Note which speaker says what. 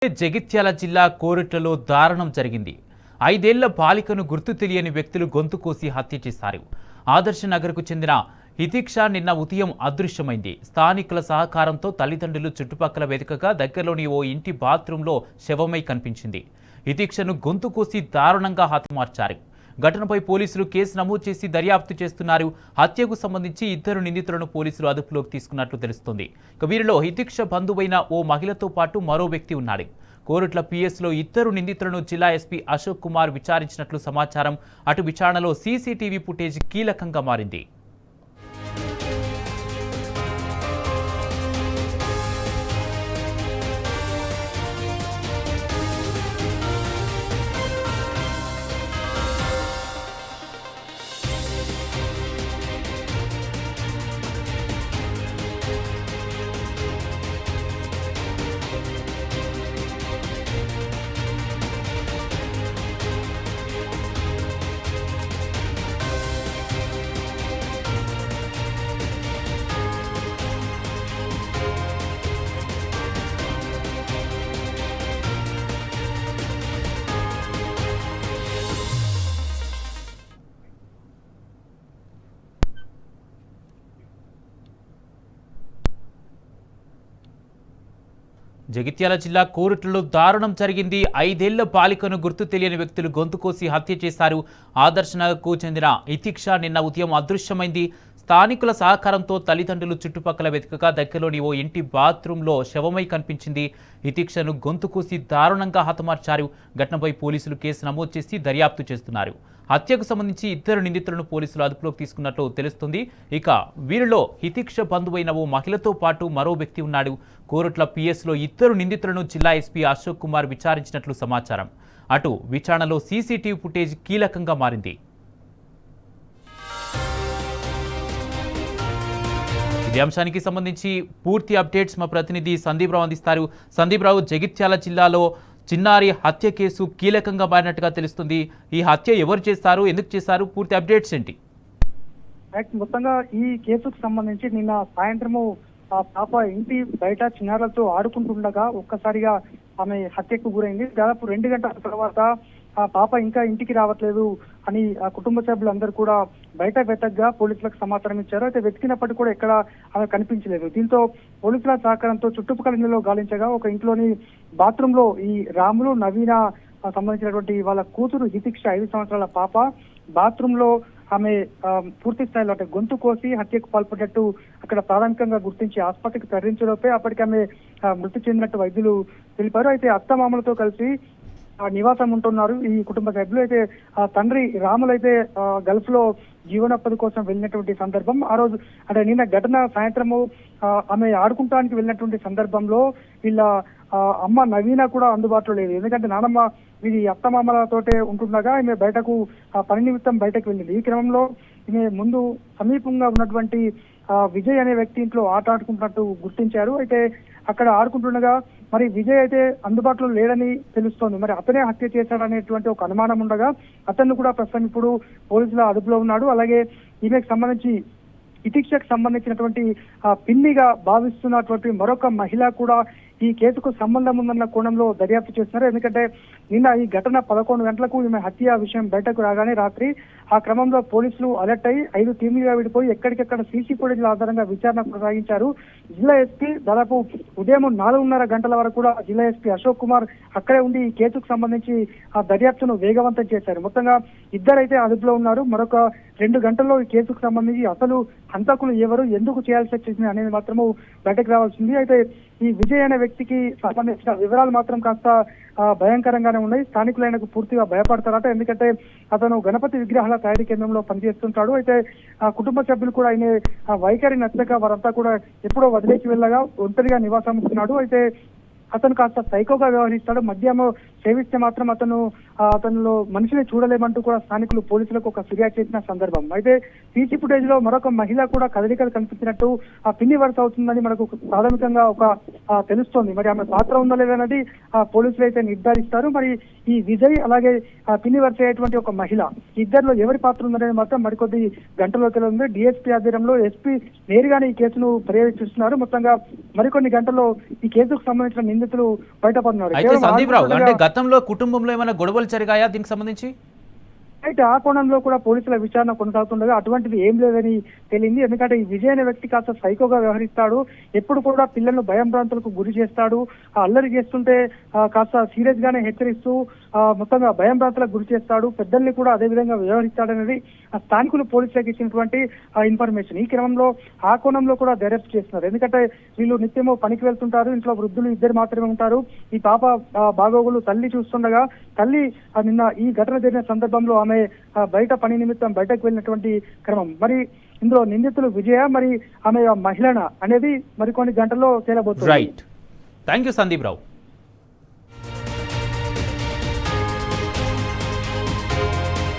Speaker 1: జగిత్యాల జిల్లా కోరుట్లలో దారుణం జరిగింది. 5 ఏళ్ల బాలికను గుర్తు తెలియని వ్యక్తులు గొంతు కోసి హత్య చేశారు. ఆదర్శ నగర్కు చెందిన హితిక్ష నిన్న ఉదయం అదృశ్యమైంది. స్థానికుల సహకారంతో తల్లిదండ్రులు చుట్టుపక్కల వెతకగా దగ్గరలోని ఓ ఇంటి బాత్రూంలో శవమై కనిపించింది. హితిక్షను గొంతు కోసి దారుణంగా హతమార్చారు. ఘటనపై పోలీసులు కేసు నమోదు చేసి దర్యాప్తు చేస్తున్నారు. హత్యకు సంబంధించి 2 నిందితులను పోలీసులు అదుపులోకి తీసుకున్నట్లు తెలుస్తోంది. వీరిలో హితిక్ష బంధువైన ఓ మహిళతో పాటు మరో వ్యక్తి ఉన్నాడు. కోరుట్ల పిఎస్లో 2 నిందితులను జిల్లా ఎస్పీ అశోక్ కుమార్ విచారించినట్లు సమాచారం. అటు విచారణలో సీసీటీవీ ఫుటేజ్ కీలకంగా మారింది. జగిత్యాల జిల్లా కోరుట్లలో దారుణం జరిగింది. 5 ఏళ్ల బాలికను గుర్తు తెలియని వ్యక్తులు గొంతు కోసి హత్య చేశారు. ఆదర్శ నగర్కు చెందిన హితిక్ష నిన్న ఉదయం అదృశ్యమైంది. స్థానికుల సహకారంతో తల్లిదండ్రులు చుట్టుపక్కల వెతకగా దగ్గరలోని ఓ ఇంటి బాత్రూంలో శవమై కనిపించింది. హితిక్షను గొంతు కోసి దారుణంగా హతమార్చారు. ఘటనపై పోలీసులు కేసు నమోదు చేసి దర్యాప్తు చేస్తున్నారు. హత్యకు సంబంధించి 2 నిందితులను పోలీసులు అదుపులోకి తీసుకున్నట్లు తెలుస్తుంది. ఇక వీరిలో హితిక్ష బంధువైన ఓ మహిళతో పాటు మరో వ్యక్తి ఉన్నాడు. కోరుట్ల పిఎస్లో 2 నిందితులను జిల్లా ఎస్పీ అశోక్ కుమార్ విచారించినట్లు సమాచారం. అటు విచారణలో సీసీటీవీ ఫుటేజ్ కీలకంగా మారింది. ఇదే అంశానికి సంబంధించి పూర్తి అప్డేట్స్ మా ప్రతినిధి సందీప్ రావు అందిస్తారు. సందీప్ రావు, జగిత్యాల జిల్లాలో చిన్నారి హత్య కేసు కీలకంగా మారినట్టుగా తెలుస్తుంది. ఈ హత్య ఎవరు చేస్తారు, ఎందుకు చేశారు, పూర్తి అప్డేట్స్ ఏంటి?
Speaker 2: మొత్తంగా ఈ కేసుకు సంబంధించి నిన్న సాయంత్రము ఆ పాప ఇంటి బయట చిన్నారులతో ఆడుకుంటుండగా ఒక్కసారిగా ఆమె హత్యకు గురైంది. దాదాపు 2 గంటల తర్వాత ఆ పాప ఇంకా ఇంటికి రావట్లేదు అని ఆ కుటుంబ సభ్యులందరూ కూడా బయట వెతకగా పోలీసులకు సమాచారం ఇచ్చారు. అయితే వెతికినప్పటికీ కూడా ఎక్కడ ఆమె కనిపించలేదు. దీంతో పోలీసుల సహకారంతో చుట్టుపక్కల ఇళ్లలో గాలించగా ఒక ఇంట్లోని బాత్రూమ్ లో ఈ రాములు నవీన సంబంధించినటువంటి వాళ్ళ కూతురు హితిక్ష 5 సంవత్సరాల పాప బాత్రూమ్ లో ఆమె పూర్తి స్థాయిలో అంటే గొంతు కోసి హత్యకు పాల్పడ్డట్టు అక్కడ ప్రాథమికంగా గుర్తించి ఆసుపత్రికి తరలించలోపే అప్పటికి ఆమె మృతి చెందినట్టు వైద్యులు తెలిపారు. అయితే అత్తమామలతో కలిసి నివాసం ఉంటున్నారు ఈ కుటుంబ సభ్యులు. అయితే ఆ తండ్రి రాములు అయితే గల్ఫ్ లో జీవనోపాధి కోసం వెళ్ళినటువంటి సందర్భం. ఆ రోజు అంటే నిన్న ఘటన సాయంత్రము ఆమె ఆడుకుంటానికి వెళ్ళినటువంటి సందర్భంలో వీళ్ళ అమ్మ నవీన కూడా అందుబాటులో లేదు. ఎందుకంటే నానమ్మ ఇది అత్తమామలతోటే ఉంటుండగా ఆమె బయటకు పని నిమిత్తం బయటకు వెళ్ళింది. ఈ క్రమంలో ఈమె ముందు సమీపంగా ఉన్నటువంటి విజయ్ అనే వ్యక్తి ఇంట్లో ఆట ఆడుకుంటున్నట్టు గుర్తించారు. అయితే అక్కడ ఆడుకుంటుండగా మరి విజయ్ అయితే అందుబాటులో లేడని తెలుస్తోంది. మరి అతనే హత్య చేశాడనేటువంటి ఒక అనుమానం ఉండగా అతన్ని కూడా ప్రస్తుతం ఇప్పుడు పోలీసుల అదుపులో ఉన్నాడు. అలాగే ఈమెకు సంబంధించి హితిక్షకు సంబంధించినటువంటి పిన్నిగా భావిస్తున్నటువంటి మరొక మహిళ కూడా ఈ కేసుకు సంబంధం ఉందన్న కోణంలో దర్యాప్తు చేస్తున్నారు. ఎందుకంటే నిన్న ఈ ఘటన 11 గంటలకు ఈమె హత్య విషయం బయటకు రాగానే రాత్రి ఆ క్రమంలో పోలీసులు అలర్ట్ అయ్యి 5 టీంలుగా విడిపోయి ఎక్కడికెక్కడ సీసీ ఫుటేజ్ల ఆధారంగా విచారణ కొనసాగించారు. జిల్లా ఎస్పీ దాదాపు ఉదయం 4:30 గంటల వరకు కూడా జిల్లా ఎస్పీ అశోక్ కుమార్ అక్కడే ఉండి ఈ కేసుకు సంబంధించి ఆ దర్యాప్తును వేగవంతం చేశారు. మొత్తంగా 2 అయితే అదుపులో ఉన్నారు. మరొక 2 గంటల్లో ఈ కేసుకు సంబంధించి అసలు హంతకులు ఎవరు, ఎందుకు చేయాల్సి వచ్చింది అనేది మాత్రము బయటకు రావాల్సింది. అయితే ఈ విజయ్ అనే వ్యక్తికి సంబంధించిన వివరాలు మాత్రం కాస్త భయంకరంగానే ఉన్నాయి. స్థానికులైనకు పూర్తిగా భయపడతారట. ఎందుకంటే అతను గణపతి విగ్రహాల తయారీ కేంద్రంలో పనిచేస్తుంటాడు. అయితే ఆ కుటుంబ సభ్యులు కూడా ఆయన వైఖరి నచ్చక వారంతా కూడా ఎప్పుడో వదిలేసి వెళ్ళగా ఒంటరిగా నివాసం ఉంటున్నాడు. అయితే అతను కాస్త సైకోగా వ్యవహరిస్తాడు. మద్యం సేవిస్తే మాత్రం అతనిలో మనిషిని చూడలేమంటూ కూడా స్థానికులు పోలీసులకు ఒక ఫిర్యాదు చేసిన సందర్భం. అయితే సీసీ ఫుటేజ్ లో మరొక మహిళ కూడా కదలికలు కనిపించినట్టు ఆ పిన్ని వరుస అవుతుందని మనకు ప్రాథమికంగా ఒక తెలుస్తోంది. మరి ఆమె పాత్ర ఉందో లేదన్నది పోలీసులు అయితే నిర్ధారిస్తారు. మరి ఈ విజయ్ అలాగే పిన్ని వరుస అయ్యేటువంటి ఒక మహిళ ఇద్దరిలో ఎవరి పాత్ర ఉందనేది మాత్రం మరికొద్ది గంటల్లో తెలియదు. డిఎస్పీ ఆధ్వర్యంలో ఎస్పీ నేరుగానే ఈ కేసును పర్యవేక్షిస్తున్నారు. మొత్తంగా మరికొన్ని గంటల్లో ఈ కేసుకు సంబంధించిన నిందితులు బయటపడినారు.
Speaker 1: అయితే
Speaker 2: కేవలం
Speaker 1: సందీప్ రావు, అంటే
Speaker 2: ఆడుకుంటుండగా
Speaker 1: గతంలో కుటుంబంలో ఏమైనా గొడవలు జరిగాయా దీనికి సంబంధించి?
Speaker 2: అయితే ఆ కోణంలో కూడా పోలీసుల విచారణ కొనసాగుతుండగా అటువంటిది ఏం లేదని తెలియంది. ఎందుకంటే ఈ విజయ్ అనే వ్యక్తి కాస్త సైకోగా వ్యవహరిస్తాడు, ఎప్పుడు కూడా పిల్లలను భయాంభ్రాంతులకు గురి చేస్తాడు, అల్లరి చేస్తుంటే కాస్త సీరియస్ గానే హెచ్చరిస్తూ మొత్తంగా భయాంభ్రాంతులకు గురి చేస్తాడు, పెద్దల్ని కూడా అదే విధంగా వ్యవహరిస్తాడనేది స్థానికులు పోలీసులకు ఇచ్చినటువంటి ఇన్ఫర్మేషన్. ఈ క్రమంలో ఆ కోణంలో కూడా దర్యాప్తు చేస్తున్నారు. ఎందుకంటే వీళ్ళు నిత్యము పనికి వెళ్తుంటారు, ఇంట్లో వృద్ధులు ఇద్దరు మాత్రమే ఉంటారు. ఈ పాప బాగోగులు తల్లి చూస్తుండగా తల్లి నిన్న ఈ ఘటన జరిగిన సందర్భంలో ఆమె బయట పని నిమిత్తం బయటకు వెళ్ళినటువంటి క్రమం. మరి ఇందులో నిందితులు విజయ, మరి ఆమె మహిళన అనేది మరికొన్ని గంటల్లో తేలబోతుంది.
Speaker 1: Right, thank you Sandeep Rao.